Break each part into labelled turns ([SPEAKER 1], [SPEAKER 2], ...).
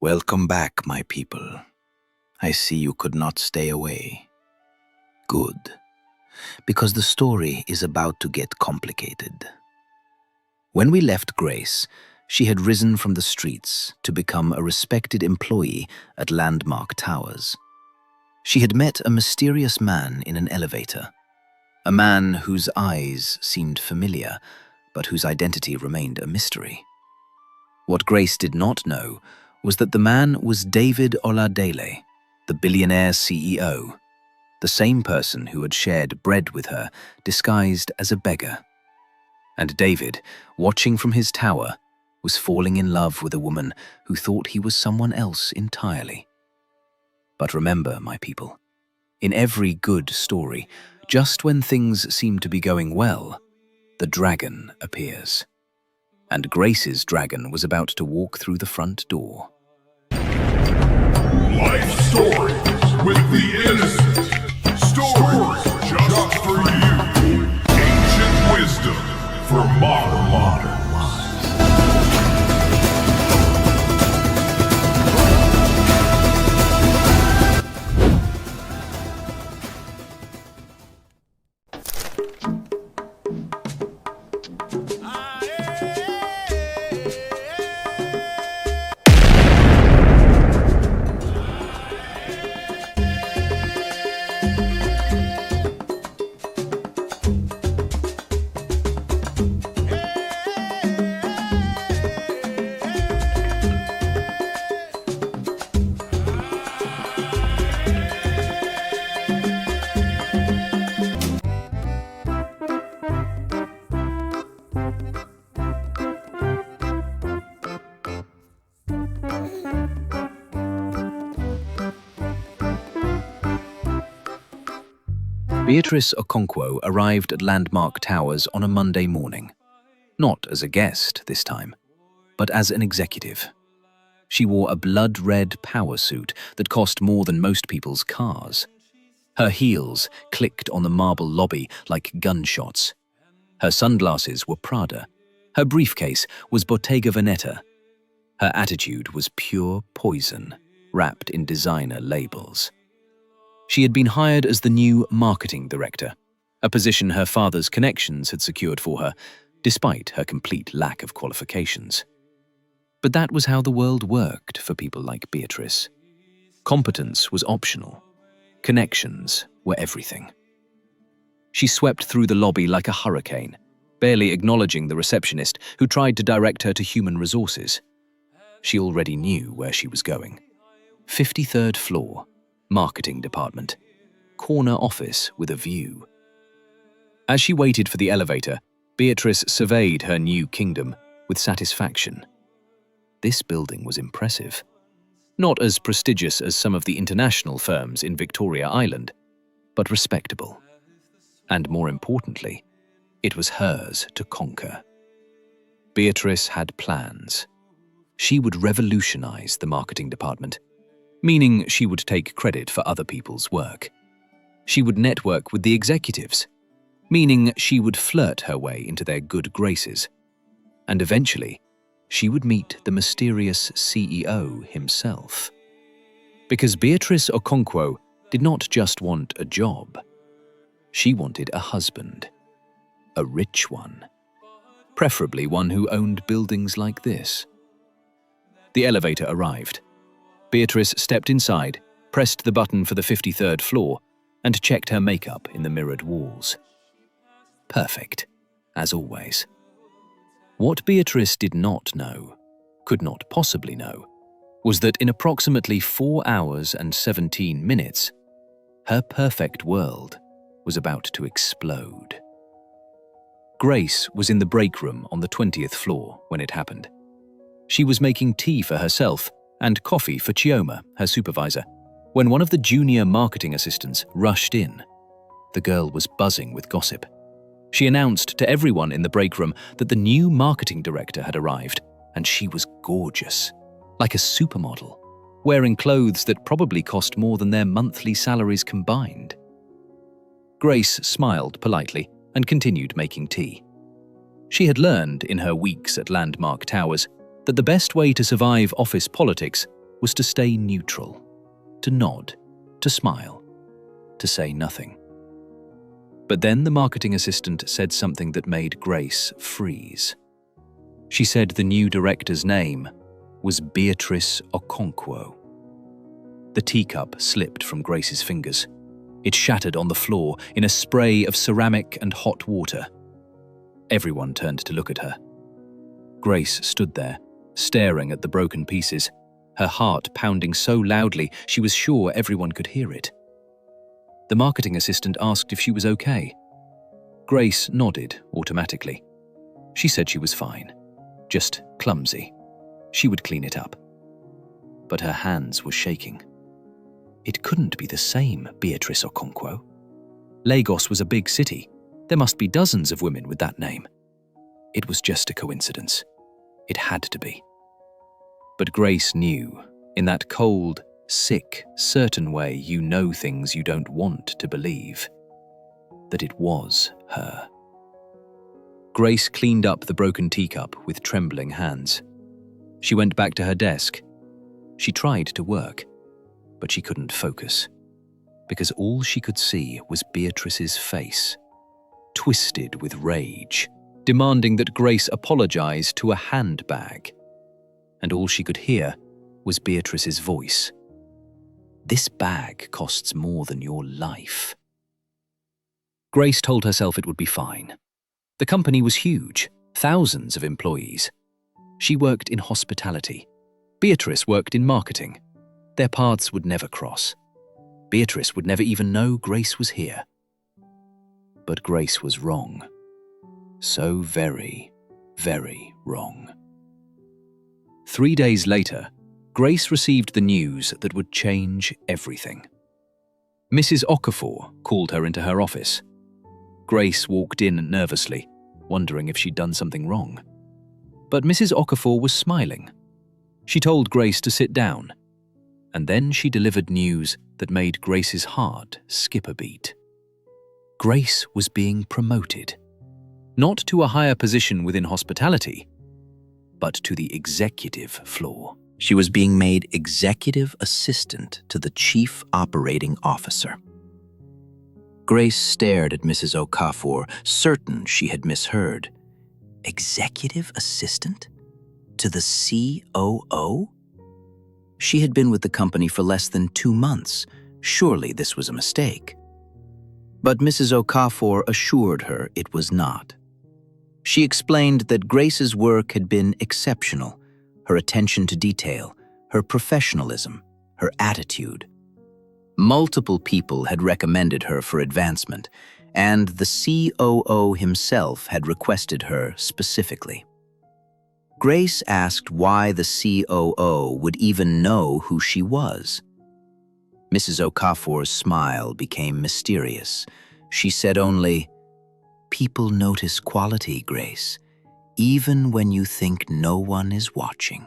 [SPEAKER 1] Welcome back, my people. I see you could not stay away. Good, because the story is about to get complicated. When we left Grace, she had risen from the streets to become a respected employee at Landmark Towers. She had met a mysterious man in an elevator, a man whose eyes seemed familiar, but whose identity remained a mystery. What Grace did not know was that the man was David Oladele, the billionaire CEO, the same person who had shared bread with her, disguised as a beggar. And David, watching from his tower, was falling in love with a woman who thought he was someone else entirely. But remember, my people, in every good story, just when things seem to be going well, the dragon appears. And Grace's dragon was about to walk through the front door.
[SPEAKER 2] Life stories with the innocent. Stories just for you. Ancient wisdom for modern lives.
[SPEAKER 1] Beatrice Okonkwo arrived at Landmark Towers on a Monday morning. Not as a guest this time, but as an executive. She wore a blood-red power suit that cost more than most people's cars. Her heels clicked on the marble lobby like gunshots. Her sunglasses were Prada. Her briefcase was Bottega Veneta. Her attitude was pure poison, wrapped in designer labels. She had been hired as the new marketing director, a position her father's connections had secured for her, despite her complete lack of qualifications. But that was how the world worked for people like Beatrice. Competence was optional. Connections were everything. She swept through the lobby like a hurricane, barely acknowledging the receptionist who tried to direct her to human resources. She already knew where she was going. 53rd floor. Marketing department. Corner office with a view. As she waited for the elevator, Beatrice surveyed her new kingdom with satisfaction. This building was impressive. Not as prestigious as some of the international firms in Victoria Island, but respectable. And more importantly, it was hers to conquer. Beatrice had plans. She would revolutionize the marketing department, meaning she would take credit for other people's work. She would network with the executives, meaning she would flirt her way into their good graces. And eventually, she would meet the mysterious CEO himself. Because Beatrice Okonkwo did not just want a job. She wanted a husband, a rich one, preferably one who owned buildings like this. The elevator arrived. Beatrice stepped inside, pressed the button for the 53rd floor, and checked her makeup in the mirrored walls. Perfect, as always. What Beatrice did not know, could not possibly know, was that in approximately 4 hours and 17 minutes, her perfect world was about to explode. Grace was in the break room on the 20th floor when it happened. She was making tea for herself and coffee for Chioma, her supervisor, when one of the junior marketing assistants rushed in. The girl was buzzing with gossip. She announced to everyone in the break room that the new marketing director had arrived, and she was gorgeous, like a supermodel, wearing clothes that probably cost more than their monthly salaries combined. Grace smiled politely and continued making tea. She had learned in her weeks at Landmark Towers that the best way to survive office politics was to stay neutral, to nod, to smile, to say nothing. But then the marketing assistant said something that made Grace freeze. She said the new director's name was Beatrice Okonkwo. The teacup slipped from Grace's fingers. It shattered on the floor in a spray of ceramic and hot water. Everyone turned to look at her. Grace stood there, staring at the broken pieces, her heart pounding so loudly she was sure everyone could hear it. The marketing assistant asked if she was okay. Grace nodded automatically. She said she was fine, just clumsy. She would clean it up. But her hands were shaking. It couldn't be the same Beatrice Okonkwo. Lagos was a big city. There must be dozens of women with that name. It was just a coincidence. It had to be. But Grace knew, in that cold, sick, certain way you know things you don't want to believe, that it was her. Grace cleaned up the broken teacup with trembling hands. She went back to her desk. She tried to work, but she couldn't focus, because all she could see was Beatrice's face, twisted with rage, demanding that Grace apologize to a handbag. And all she could hear was Beatrice's voice. "This bag costs more than your life." Grace told herself it would be fine. The company was huge, thousands of employees. She worked in hospitality. Beatrice worked in marketing. Their paths would never cross. Beatrice would never even know Grace was here. But Grace was wrong. So very, very wrong. 3 days later, Grace received the news that would change everything. Mrs. Okafor called her into her office. Grace walked in nervously, wondering if she'd done something wrong. But Mrs. Okafor was smiling. She told Grace to sit down, and then she delivered news that made Grace's heart skip a beat. Grace was being promoted, not to a higher position within hospitality, but to the executive floor. She was being made executive assistant to the chief operating officer. Grace stared at Mrs. Okafor, certain she had misheard. Executive assistant? To the COO? She had been with the company for less than 2 months. Surely this was a mistake. But Mrs. Okafor assured her it was not. She explained that Grace's work had been exceptional, her attention to detail, her professionalism, her attitude. Multiple people had recommended her for advancement, and the COO himself had requested her specifically. Grace asked why the COO would even know who she was. Mrs. Okafor's smile became mysterious. She said only, "People notice quality, Grace, even when you think no one is watching."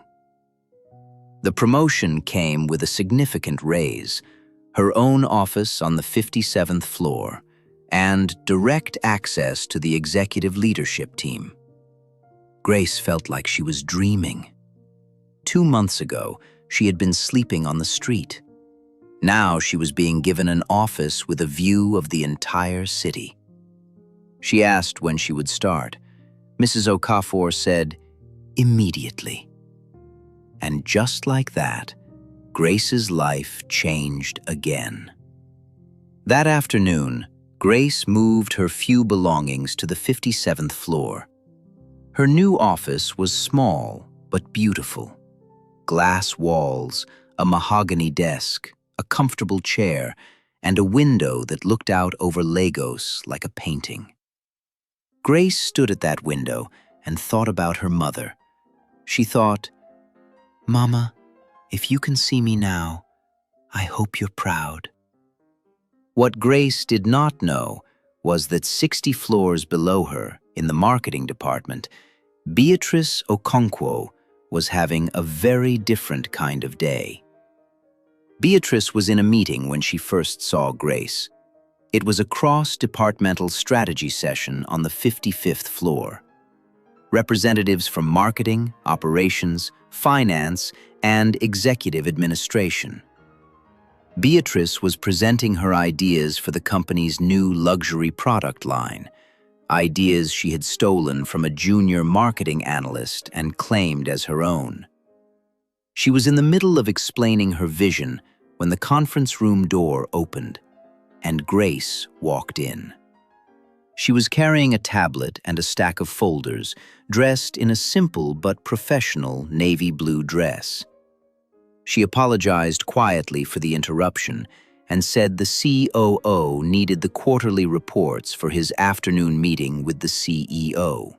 [SPEAKER 1] The promotion came with a significant raise, her own office on the 57th floor, and direct access to the executive leadership team. Grace felt like she was dreaming. 2 months ago, she had been sleeping on the street. Now she was being given an office with a view of the entire city. She asked when she would start. Mrs. Okafor said, "Immediately." And just like that, Grace's life changed again. That afternoon, Grace moved her few belongings to the 57th floor. Her new office was small but beautiful. Glass walls, a mahogany desk, a comfortable chair, and a window that looked out over Lagos like a painting. Grace stood at that window and thought about her mother. She thought, "Mama, if you can see me now, I hope you're proud." What Grace did not know was that 60 floors below her, in the marketing department, Beatrice Okonkwo was having a very different kind of day. Beatrice was in a meeting when she first saw Grace. It was a cross-departmental strategy session on the 55th floor. Representatives from marketing, operations, finance, and executive administration. Beatrice was presenting her ideas for the company's new luxury product line, ideas she had stolen from a junior marketing analyst and claimed as her own. She was in the middle of explaining her vision when the conference room door opened, and Grace walked in. She was carrying a tablet and a stack of folders, dressed in a simple but professional navy blue dress. She apologized quietly for the interruption and said the COO needed the quarterly reports for his afternoon meeting with the CEO.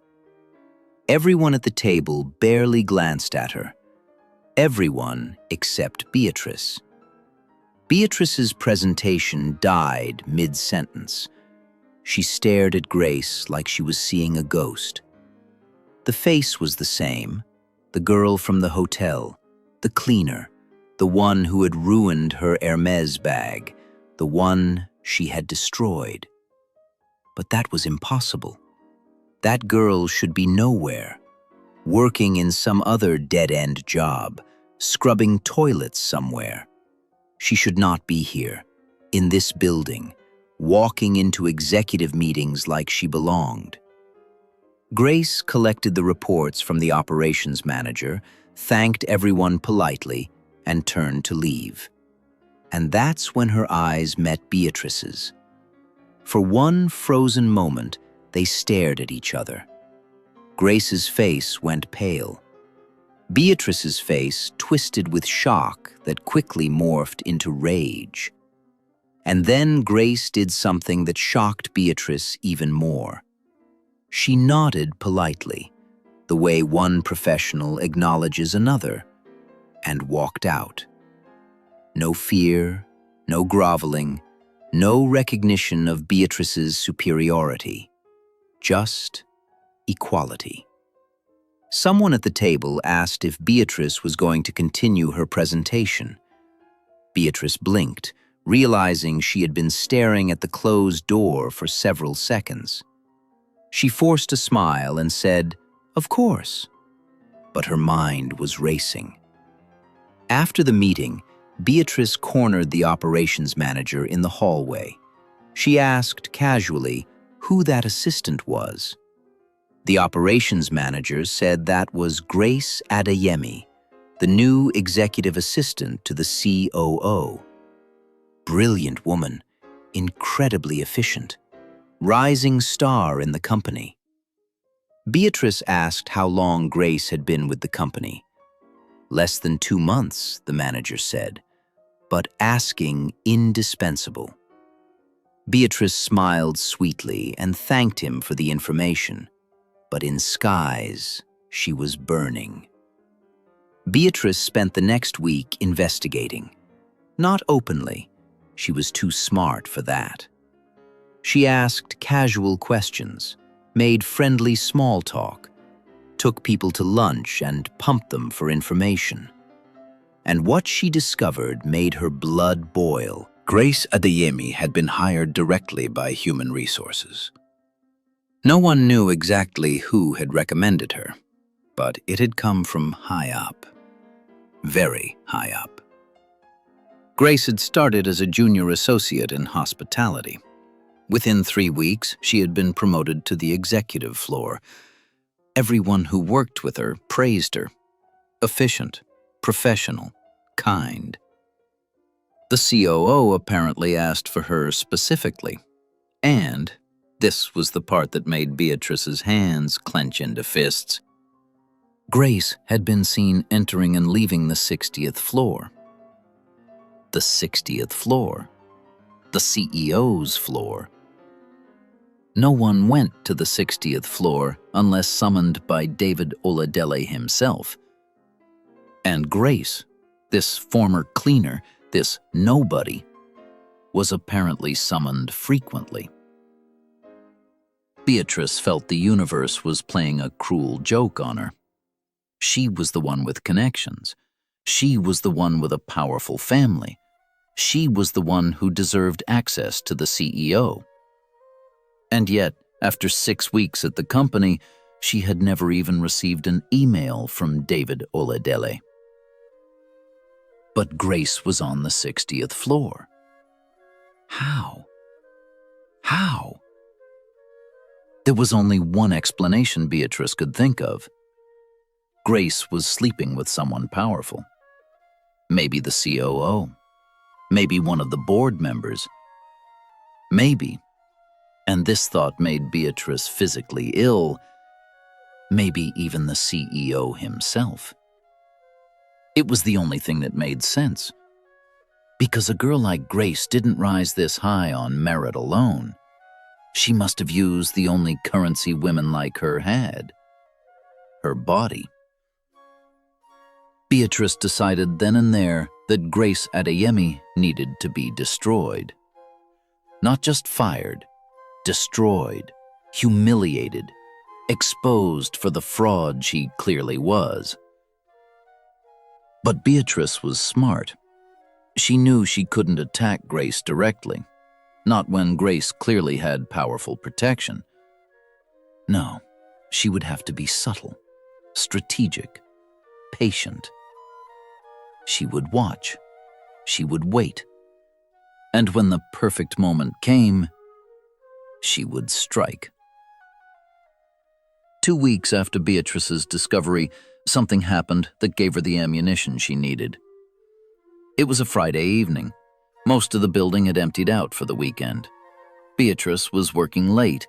[SPEAKER 1] Everyone at the table barely glanced at her. Everyone except Beatrice. Beatrice's presentation died mid-sentence. She stared at Grace like she was seeing a ghost. The face was the same, the girl from the hotel, the cleaner, the one who had ruined her Hermes bag, the one she had destroyed. But that was impossible. That girl should be nowhere, working in some other dead-end job, scrubbing toilets somewhere. She should not be here, in this building, walking into executive meetings like she belonged. Grace collected the reports from the operations manager, thanked everyone politely, and turned to leave. And that's when her eyes met Beatrice's. For one frozen moment, they stared at each other. Grace's face went pale. Beatrice's face twisted with shock that quickly morphed into rage. And then Grace did something that shocked Beatrice even more. She nodded politely, the way one professional acknowledges another, and walked out. No fear, no groveling, no recognition of Beatrice's superiority. Just equality. Someone at the table asked if Beatrice was going to continue her presentation. Beatrice blinked, realizing she had been staring at the closed door for several seconds. She forced a smile and said, "Of course." But her mind was racing. After the meeting, Beatrice cornered the operations manager in the hallway. She asked casually who that assistant was. The operations manager said that was Grace Adeyemi, the new executive assistant to the COO. Brilliant woman, incredibly efficient, rising star in the company. Beatrice asked how long Grace had been with the company. Less than 2 months, the manager said, but asking indispensable. Beatrice smiled sweetly and thanked him for the information, but in skies, she was burning. Beatrice spent the next week investigating. Not openly. She was too smart for that. She asked casual questions, made friendly small talk, took people to lunch and pumped them for information. And what she discovered made her blood boil. Grace Adeyemi had been hired directly by Human Resources. No one knew exactly who had recommended her, but it had come from high up. Very high up. Grace had started as a junior associate in hospitality. Within 3 weeks, she had been promoted to the executive floor. Everyone who worked with her praised her. Efficient, professional, kind. The COO apparently asked for her specifically, and this was the part that made Beatrice's hands clench into fists. Grace had been seen entering and leaving the 60th floor. The 60th floor. The CEO's floor. No one went to the 60th floor unless summoned by David Oladele himself. And Grace, this former cleaner, this nobody, was apparently summoned frequently. Beatrice felt the universe was playing a cruel joke on her. She was the one with connections. She was the one with a powerful family. She was the one who deserved access to the CEO. And yet, after 6 weeks at the company, she had never even received an email from David Oladele.
[SPEAKER 3] But Grace was on the 60th floor. How? How? There was only one explanation Beatrice could think of. Grace was sleeping with someone powerful. Maybe the COO. Maybe one of the board members. Maybe, and this thought made Beatrice physically ill, maybe even the CEO himself. It was the only thing that made sense. Because a girl like Grace didn't rise this high on merit alone. She must have used the only currency women like her had: her body. Beatrice decided then and there that Grace Adeyemi needed to be destroyed. Not just fired, destroyed, humiliated, exposed for the fraud she clearly was. But Beatrice was smart. She knew she couldn't attack Grace directly, not when Grace clearly had powerful protection. No, she would have to be subtle, strategic, patient. She would watch. She would wait. And when the perfect moment came, she would strike. 2 weeks after Beatrice's discovery, something happened that gave her the ammunition she needed. It was a Friday evening. Most of the building had emptied out for the weekend. Beatrice was working late,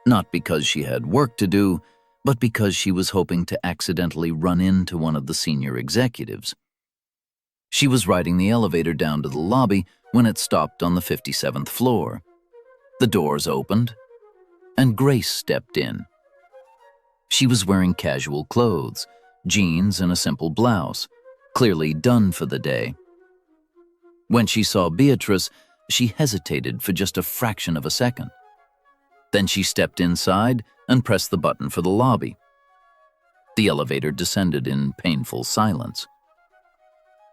[SPEAKER 3] not because she had work to do, but because she was hoping to accidentally run into one of the senior executives. She was riding the elevator down to the lobby when it stopped on the 57th floor. The doors opened, and Grace stepped in. She was wearing casual clothes, jeans and a simple blouse, clearly done for the day. When she saw Beatrice, she hesitated for just a fraction of a second. Then she stepped inside and pressed the button for the lobby. The elevator descended in painful silence.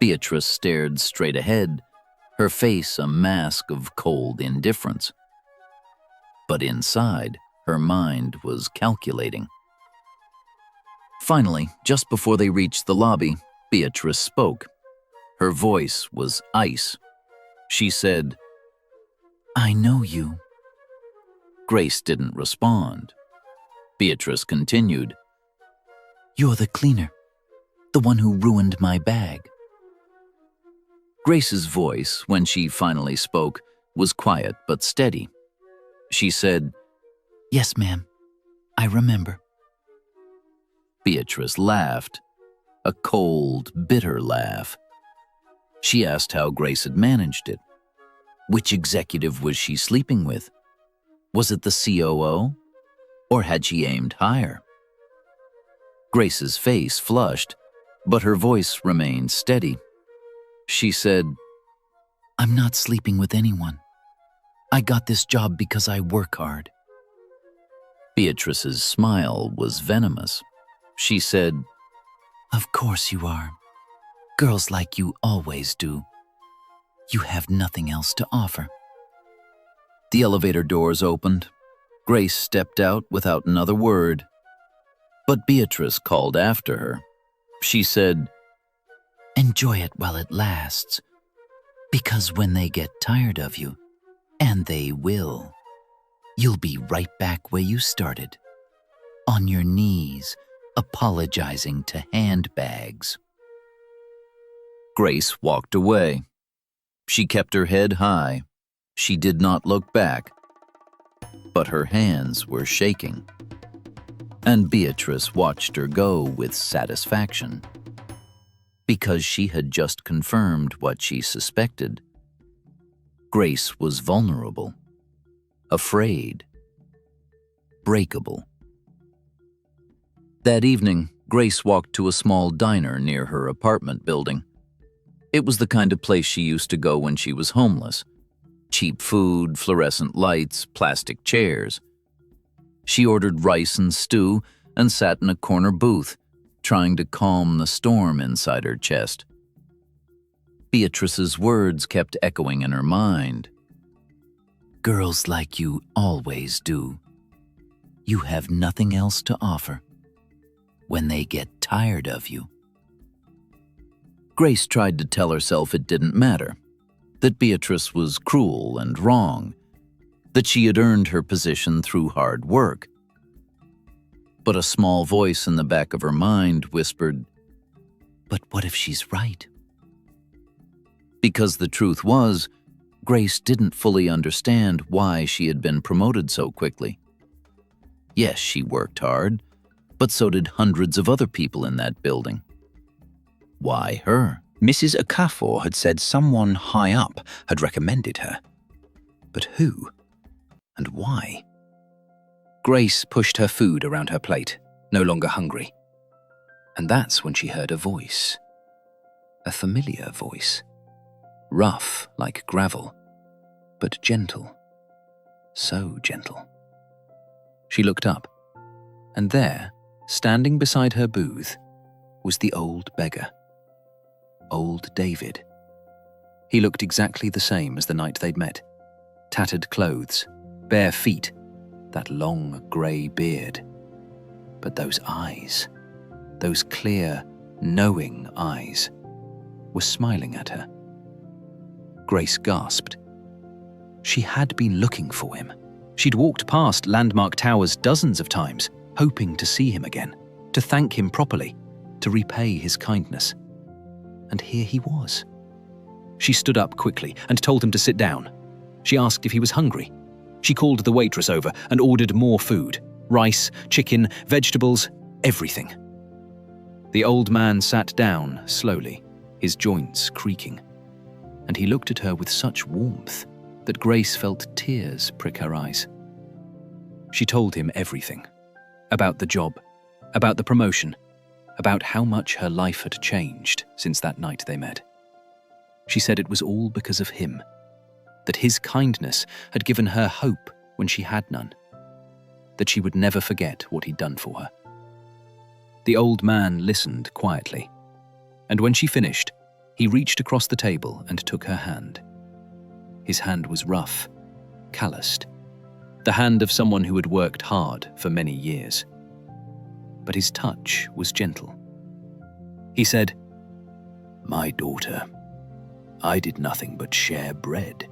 [SPEAKER 3] Beatrice stared straight ahead, her face a mask of cold indifference. But inside, her mind was calculating. Finally, just before they reached the lobby, Beatrice spoke. Her voice was ice. She said, "I know you." Grace didn't respond. Beatrice continued, "You're the cleaner, the one who ruined my bag." Grace's voice, when she finally spoke, was quiet but steady. She said, "Yes, ma'am, I remember." Beatrice laughed, a cold, bitter laugh. She asked how Grace had managed it. Which executive was she sleeping with? Was it the COO? Or had she aimed higher? Grace's face flushed, but her voice remained steady. She said, "I'm not sleeping with anyone. I got this job because I work hard." Beatrice's smile was venomous. She said, "Of course you are. Girls like you always do. You have nothing else to offer." The elevator doors opened. Grace stepped out without another word. But Beatrice called after her. She said, "Enjoy it while it lasts, because when they get tired of you, and they will, you'll be right back where you started, on your knees, apologizing to handbags." Grace walked away. She kept her head high. She did not look back. But her hands were shaking. And Beatrice watched her go with satisfaction. Because she had just confirmed what she suspected. Grace was vulnerable, afraid, breakable. That evening, Grace walked to a small diner near her apartment building. It was the kind of place she used to go when she was homeless. Cheap food, fluorescent lights, plastic chairs. She ordered rice and stew and sat in a corner booth, trying to calm the storm inside her chest. Beatrice's words kept echoing in her mind. "Girls like you always do. You have nothing else to offer. When they get tired of you." Grace tried to tell herself it didn't matter, that Beatrice was cruel and wrong, that she had earned her position through hard work. But a small voice in the back of her mind whispered, "But what if she's right?" Because the truth was, Grace didn't fully understand why she had been promoted so quickly. Yes, she worked hard, but so did hundreds of other people in that building. Why her?
[SPEAKER 4] Mrs. Okafor had said someone high up had recommended her. But who? And why?
[SPEAKER 1] Grace pushed her food around her plate, no longer hungry. And that's when she heard a voice. A familiar voice. Rough like gravel, but gentle. So gentle. She looked up, and there, standing beside her booth, was the old beggar. Old David. He looked exactly the same as the night they'd met. Tattered clothes, bare feet, that long grey beard. But those eyes, those clear, knowing eyes, were smiling at her. Grace gasped. She had been looking for him. She'd walked past Landmark Towers dozens of times, hoping to see him again, to thank him properly, to repay his kindness. And here he was. She stood up quickly and told him to sit down. She asked if he was hungry. She called the waitress over and ordered more food. Rice, chicken, vegetables, everything. The old man sat down slowly, his joints creaking. And he looked at her with such warmth that Grace felt tears prick her eyes. She told him everything. About the job, about the promotion, about how much her life had changed since that night they met. She said it was all because of him, that his kindness had given her hope when she had none, that she would never forget what he'd done for her. The old man listened quietly, and when she finished, he reached across the table and took her hand. His hand was rough, calloused, the hand of someone who had worked hard for many years. But his touch was gentle. He said, "My daughter, I did nothing but share bread.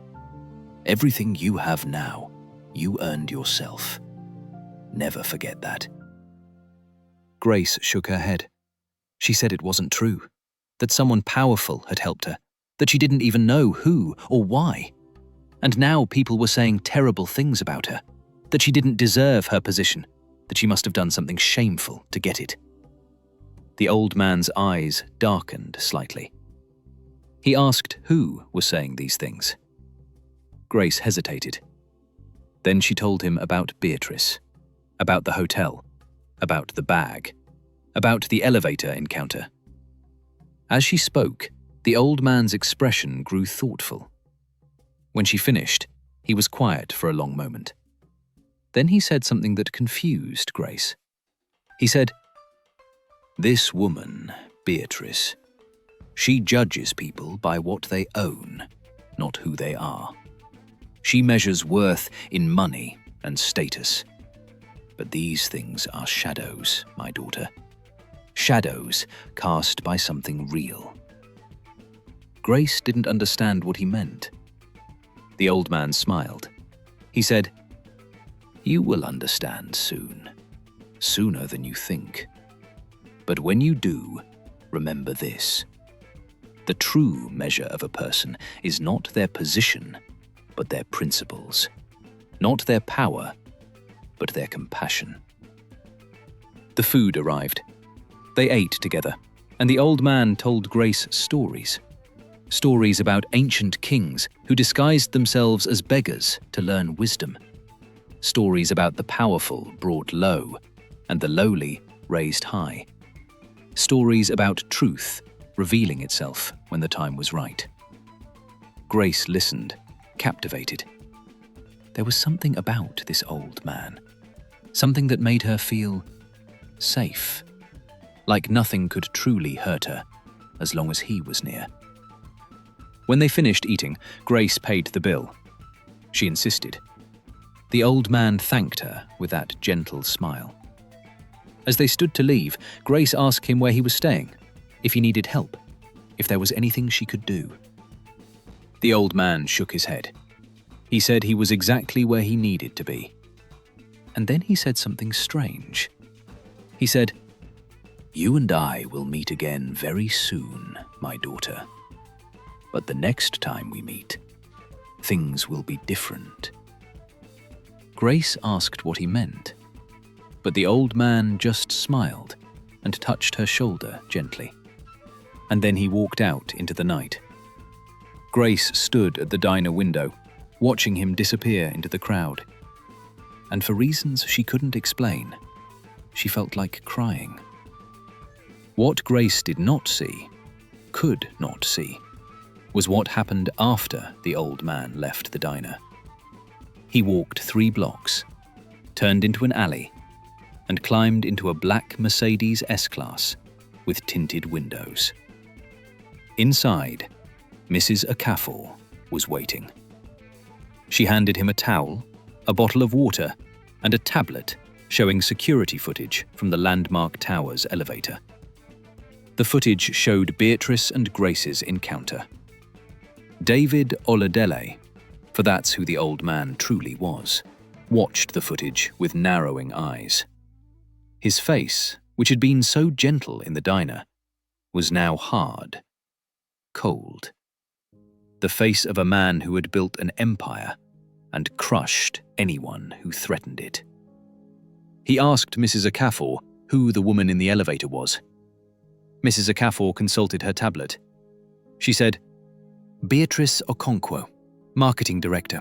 [SPEAKER 1] Everything you have now, you earned yourself. Never forget that." Grace shook her head. She said it wasn't true, that someone powerful had helped her, that she didn't even know who or why. And now people were saying terrible things about her, that she didn't deserve her position, that she must have done something shameful to get it. The old man's eyes darkened slightly. He asked who was saying these things. Grace hesitated. Then she told him about Beatrice, about the hotel, about the bag, about the elevator encounter. As she spoke, the old man's expression grew thoughtful. When she finished, he was quiet for a long moment. Then he said something that confused Grace. He said, "This woman, Beatrice, she judges people by what they own, not who they are. She measures worth in money and status. But these things are shadows, my daughter. Shadows cast by something real." Grace didn't understand what he meant. The old man smiled. He said, "You will understand soon, sooner than you think. But when you do, remember this. The true measure of a person is not their position, but their principles. Not their power, but their compassion." The food arrived. They ate together, and the old man told Grace stories. Stories about ancient kings who disguised themselves as beggars to learn wisdom. Stories about the powerful brought low, and the lowly raised high. Stories about truth revealing itself when the time was right. Grace listened, captivated. There was something about this old man, something that made her feel safe, like nothing could truly hurt her as long as he was near. When they finished eating, Grace paid the bill. She insisted. The old man thanked her with that gentle smile. As they stood to leave, Grace asked him where he was staying, if he needed help. if there was anything she could do. The old man shook his head. He said he was exactly where he needed to be. And then he said something strange. He said, "You and I will meet again very soon, my daughter. But the next time we meet, things will be different." Grace asked what he meant, but the old man just smiled and touched her shoulder gently. And then he walked out into the night. Grace stood at the diner window, watching him disappear into the crowd. And for reasons she couldn't explain, she felt like crying. What Grace did not see, could not see, was what happened after the old man left the diner. He walked 3 blocks, turned into an alley, and climbed into a black Mercedes S-Class with tinted windows. Inside, Mrs. Okonkwo was waiting. She handed him a towel, a bottle of water, and a tablet showing security footage from the Landmark Towers elevator. The footage showed Beatrice and Grace's encounter. David Oladele, for that's who the old man truly was, watched the footage with narrowing eyes. His face, which had been so gentle in the diner, was now hard, cold. The face of a man who had built an empire and crushed anyone who threatened it. He asked Mrs. Okonkwo who the woman in the elevator was. Mrs. Okonkwo consulted her tablet. She said, "Beatrice Okonkwo, marketing director,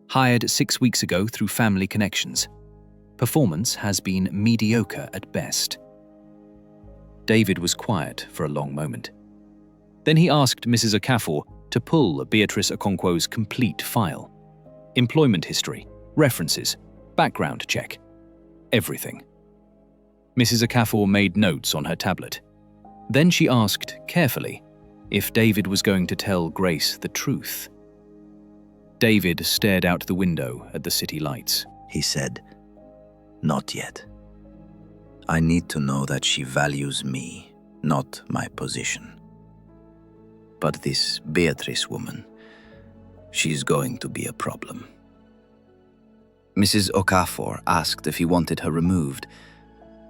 [SPEAKER 1] hired 6 weeks ago through family connections. Performance has been mediocre at best." David was quiet for a long moment. Then he asked Mrs. Okonkwo to pull Beatrice Okonkwo's complete file. Employment history, references, background check, everything. Mrs. Okonkwo made notes on her tablet. Then she asked, carefully, if David was going to tell Grace the truth. David stared out the window at the city lights.
[SPEAKER 4] He said, "Not yet. I need to know that she values me, not my position. But this Beatrice woman, she's going to be a problem." Mrs. Okonkwo asked if he wanted her removed.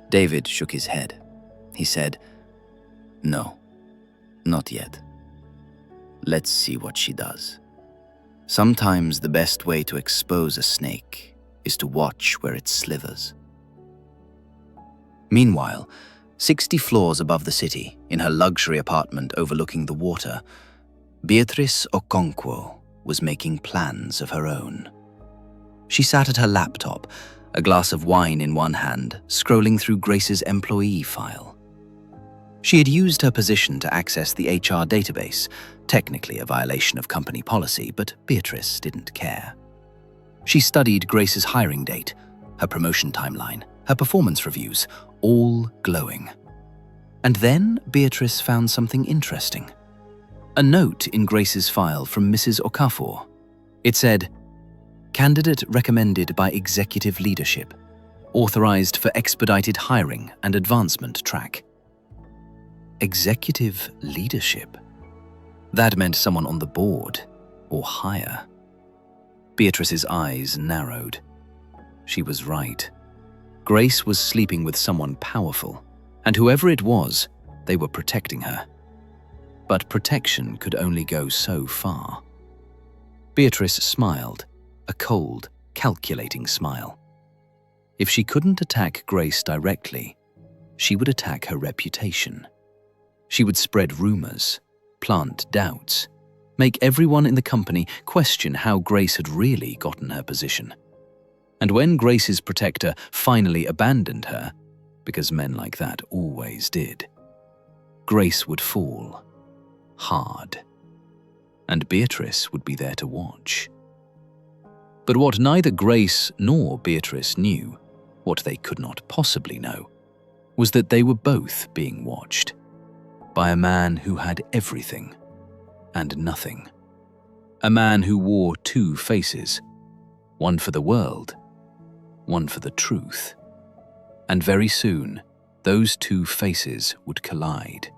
[SPEAKER 4] David shook his head. He said, "No, not yet. Let's see what she does. Sometimes the best way to expose a snake is to watch where it slithers." Meanwhile, 60 floors above the city, in her luxury apartment overlooking the water, Beatrice Okonkwo was making plans of her own. She sat at her laptop, a glass of wine in one hand, scrolling through Grace's employee file. She had used her position to access the HR database, technically a violation of company policy, but Beatrice didn't care. She studied Grace's hiring date, her promotion timeline, her performance reviews, all glowing. And then Beatrice found something interesting. A note in Grace's file from Mrs. Okonkwo. It said, "Candidate recommended by executive leadership, authorized for expedited hiring and advancement track." Executive leadership? That meant someone on the board, or higher. Beatrice's eyes narrowed. She was right. Grace was sleeping with someone powerful, and whoever it was, they were protecting her. But protection could only go so far. Beatrice smiled, a cold, calculating smile. If she couldn't attack Grace directly, she would attack her reputation. She would spread rumors, plant doubts, make everyone in the company question how Grace had really gotten her position. And when Grace's protector finally abandoned her, because men like that always did, Grace would fall hard. And Beatrice would be there to watch. But what neither Grace nor Beatrice knew, what they could not possibly know, was that they were both being watched by a man who had everything and nothing. A man who wore 2 faces, one for the world, one for the truth. And very soon, those 2 faces would collide.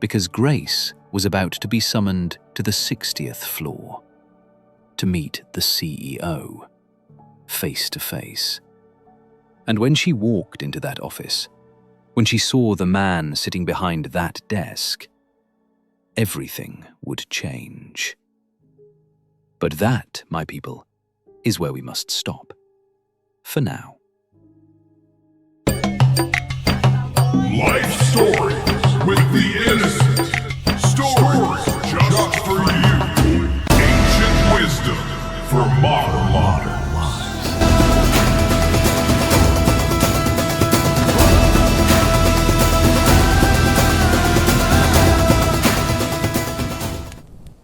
[SPEAKER 1] because Grace was about to be summoned to the 60th floor to meet the CEO, face to face. And when she walked into that office, when she saw the man sitting behind that desk, everything would change. But that, my people, is where we must stop. For now.
[SPEAKER 2] Life stories with the innocent. Stories just for you. Ancient wisdom for modern.